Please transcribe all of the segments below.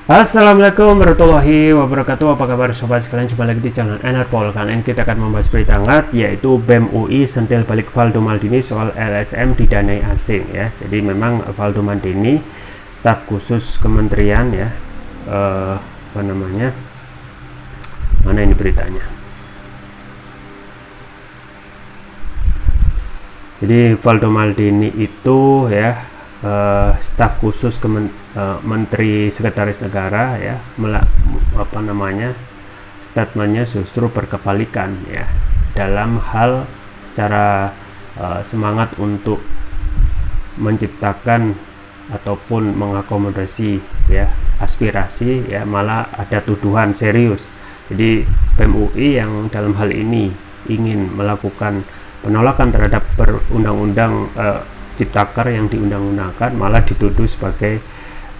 Assalamualaikum warahmatullahi wabarakatuh. Apa kabar sobat sekalian? Jumpa lagi di channel Enerpol. Kali ini kita akan membahas berita hangat, yaitu BEM UI sentil balik Valdo Maldini soal LSM didanai asing ya. Jadi memang Valdo Maldini, staf khusus kementerian ya, mana ini beritanya? Jadi Valdo Maldini itu ya, staf khusus Menteri Sekretaris Negara ya, statementnya justru berkebalikan ya, dalam hal secara semangat untuk menciptakan ataupun mengakomodasi ya aspirasi ya, malah ada tuduhan serius. Jadi BEM UI yang dalam hal ini ingin melakukan penolakan terhadap perundang-undang Ciptaker yang diundang-undangkan, malah dituduh sebagai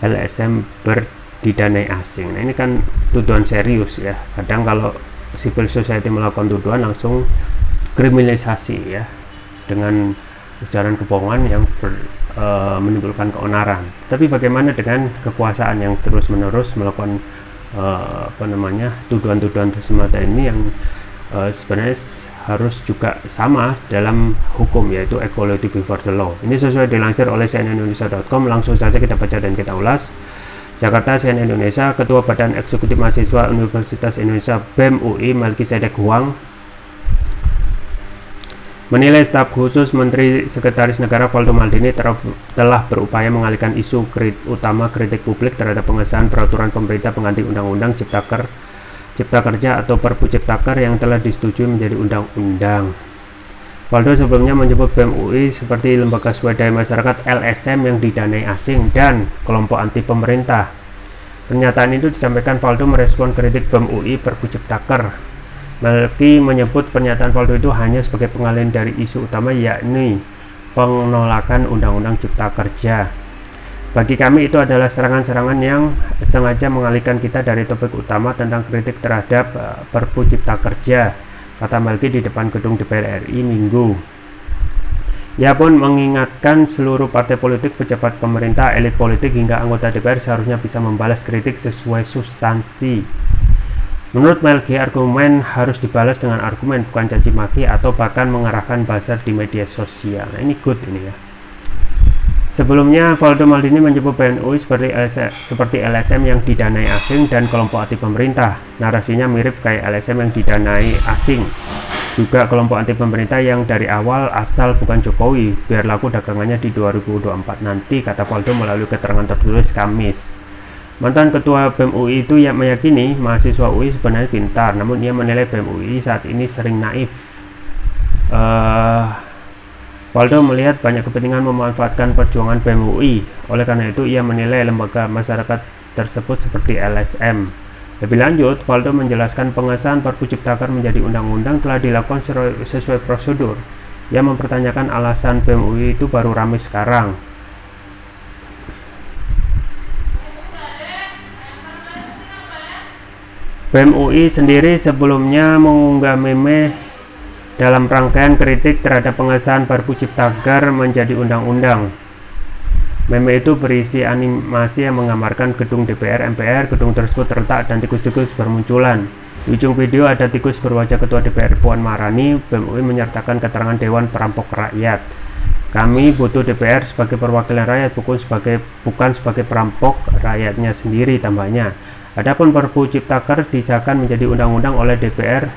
LSM berdidanai asing. Nah, ini kan tuduhan serius ya. Kadang kalau civil society melakukan tuduhan langsung kriminalisasi ya, dengan ujaran kebohongan yang menimbulkan keonaran. Tapi bagaimana dengan kekuasaan yang terus-menerus melakukan tuduhan-tuduhan semacam ini yang sebenarnya harus juga sama dalam hukum, yaitu equality before the law. Ini sesuai dilansir oleh cnnindonesia.com. Langsung saja kita baca dan kita ulas. Jakarta, CNN Indonesia. Ketua Badan Eksekutif Mahasiswa Universitas Indonesia BEM UI Melkisedek Huang menilai staf khusus Menteri Sekretaris Negara Valdo Maldini telah berupaya mengalihkan isu utama kritik publik terhadap pengesahan peraturan pemerintah pengganti Undang-Undang Cipta Kerja atau Perpu Ciptaker yang telah disetujui menjadi undang-undang. Valdo sebelumnya menyebut BEM UI seperti lembaga swadaya masyarakat LSM yang didanai asing dan kelompok anti pemerintah. Pernyataan itu disampaikan Valdo merespon kritik BEM UI Perpu Ciptaker. Melki menyebut pernyataan Valdo itu hanya sebagai pengalihan dari isu utama, yakni penolakan Undang-Undang Cipta Kerja. Bagi kami itu adalah serangan-serangan yang sengaja mengalihkan kita dari topik utama tentang kritik terhadap Perpu Cipta Kerja, kata Melki di depan gedung DPR RI Minggu. Ia pun mengingatkan seluruh partai politik, pejabat pemerintah, elit politik hingga anggota DPR seharusnya bisa membalas kritik sesuai substansi. Menurut Melki, argumen harus dibalas dengan argumen, bukan caci maki atau bahkan mengarahkan buzzer di media sosial. Nah, ini good ini ya. Sebelumnya, Valdo Maldini menyebut BEM UI seperti LSM yang didanai asing dan kelompok anti pemerintah. Narasinya mirip kayak LSM yang didanai asing. Juga kelompok anti pemerintah yang dari awal asal bukan Jokowi, biar laku dagangannya di 2024 nanti, kata Valdo melalui keterangan tertulis Kamis. Mantan ketua BEM UI itu yang meyakini mahasiswa UI sebenarnya pintar, namun ia menilai BEM UI saat ini sering naif. Valdo melihat banyak kepentingan memanfaatkan perjuangan BEM UI. Oleh karena itu, ia menilai lembaga masyarakat tersebut seperti LSM. Lebih lanjut, Valdo menjelaskan pengesahan Perpu Ciptaker menjadi undang-undang telah dilakukan sesuai prosedur. Ia mempertanyakan alasan BEM UI itu baru ramai sekarang. BEM UI sendiri sebelumnya mengunggah meme dalam rangkaian kritik terhadap pengesahan Perpu Ciptaker menjadi undang-undang. Meme itu berisi animasi yang menggambarkan gedung DPR MPR. Gedung tersebut terletak dan tikus-tikus bermunculan. Di ujung video ada tikus berwajah Ketua DPR Puan Maharani. BEM UI menyertakan keterangan Dewan Perampok Rakyat. Kami butuh DPR sebagai perwakilan rakyat, bukan sebagai perampok rakyatnya sendiri, tambahnya. Adapun Perpu Ciptaker disahkan menjadi undang-undang oleh DPR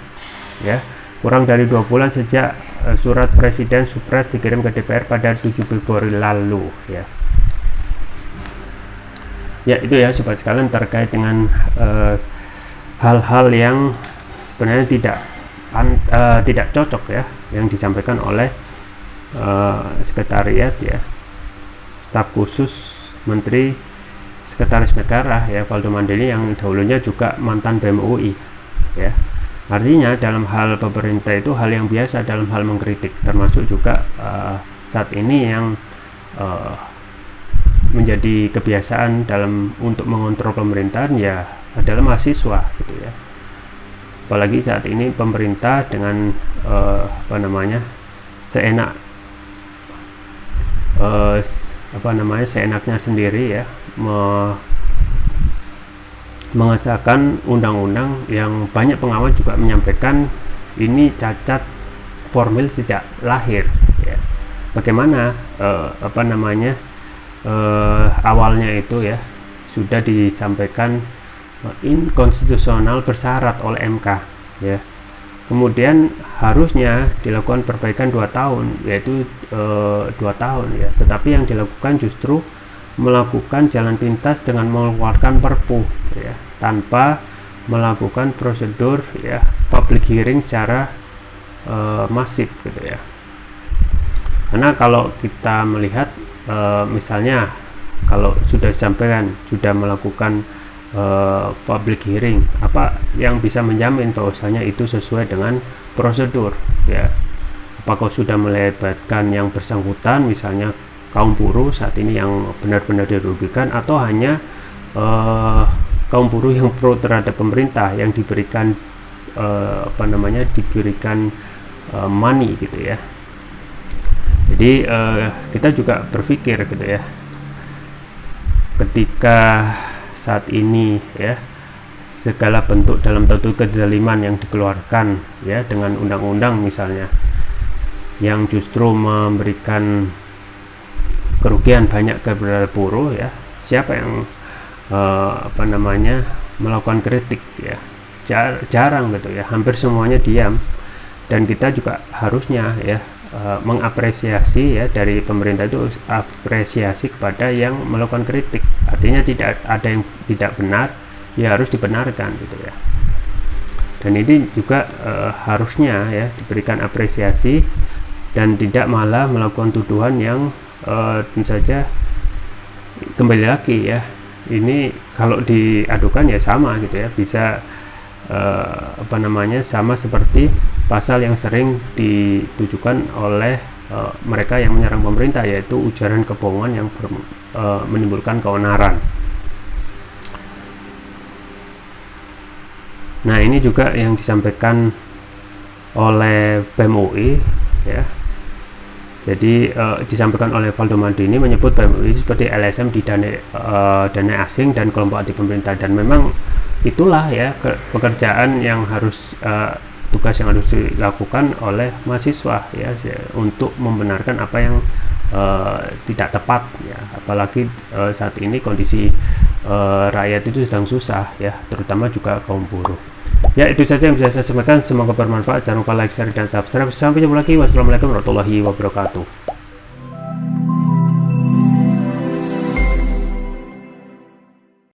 ya, kurang dari 2 bulan sejak surat Presiden Supres dikirim ke DPR pada 7 Februari lalu ya. Ya, itu ya sobat sekalian terkait dengan hal-hal yang sebenarnya tidak cocok ya yang disampaikan oleh sekretariat ya, staf khusus Menteri Sekretaris Negara ya, Valdo Maldini, yang dahulunya juga mantan BEM UI ya. Artinya dalam hal pemerintah itu hal yang biasa dalam hal mengkritik, termasuk juga saat ini yang menjadi kebiasaan untuk mengontrol pemerintahan ya adalah mahasiswa gitu ya. Apalagi saat ini pemerintah dengan seenaknya sendiri ya, mengesahkan undang-undang yang banyak pengamat juga menyampaikan ini cacat formil sejak lahir ya. Bagaimana awalnya itu ya sudah disampaikan inkonstitusional bersyarat oleh MK ya. Kemudian harusnya dilakukan perbaikan 2 tahun, yaitu 2 tahun ya. Tetapi yang dilakukan justru melakukan jalan pintas dengan mengeluarkan perpu ya, tanpa melakukan prosedur ya public hearing secara masif gitu ya. Karena kalau kita melihat misalnya kalau sudah disampaikan sudah melakukan public hearing, apa yang bisa menjamin bahwasanya itu sesuai dengan prosedur ya? Apakah sudah melibatkan yang bersangkutan, misalnya kaum buruh saat ini yang benar-benar dirugikan, atau hanya kaum buruh yang pro terhadap pemerintah yang diberikan diberikan money gitu ya. Jadi kita juga berpikir gitu ya, ketika saat ini ya segala bentuk dalam bentuk kezaliman yang dikeluarkan ya dengan undang-undang misalnya yang justru memberikan kerugian banyak kepada buruh ya, siapa yang melakukan kritik ya? Jarang gitu ya, hampir semuanya diam. Dan kita juga harusnya ya mengapresiasi ya, dari pemerintah itu apresiasi kepada yang melakukan kritik. Artinya tidak ada yang tidak benar ya harus dibenarkan gitu ya. Dan ini juga harusnya ya diberikan apresiasi dan tidak malah melakukan tuduhan yang tentu saja kembali lagi ya, ini kalau diadukan ya sama gitu ya, bisa sama seperti pasal yang sering ditujukan oleh mereka yang menyerang pemerintah, yaitu ujaran kebohongan yang menimbulkan keonaran. Nah, ini juga yang disampaikan oleh BEM UI ya. Jadi disampaikan oleh Valdo Maldini, menyebut BEM UI seperti LSM di dana asing dan kelompok anti pemerintah, dan memang itulah ya pekerjaan yang harus tugas yang harus dilakukan oleh mahasiswa ya, untuk membenarkan apa yang tidak tepat ya, apalagi saat ini kondisi rakyat itu sedang susah ya, terutama juga kaum buruh. Ya, itu saja yang bisa saya sampaikan, semoga bermanfaat. Jangan lupa like, share, dan subscribe. Sampai jumpa lagi. Wassalamualaikum warahmatullahi wabarakatuh.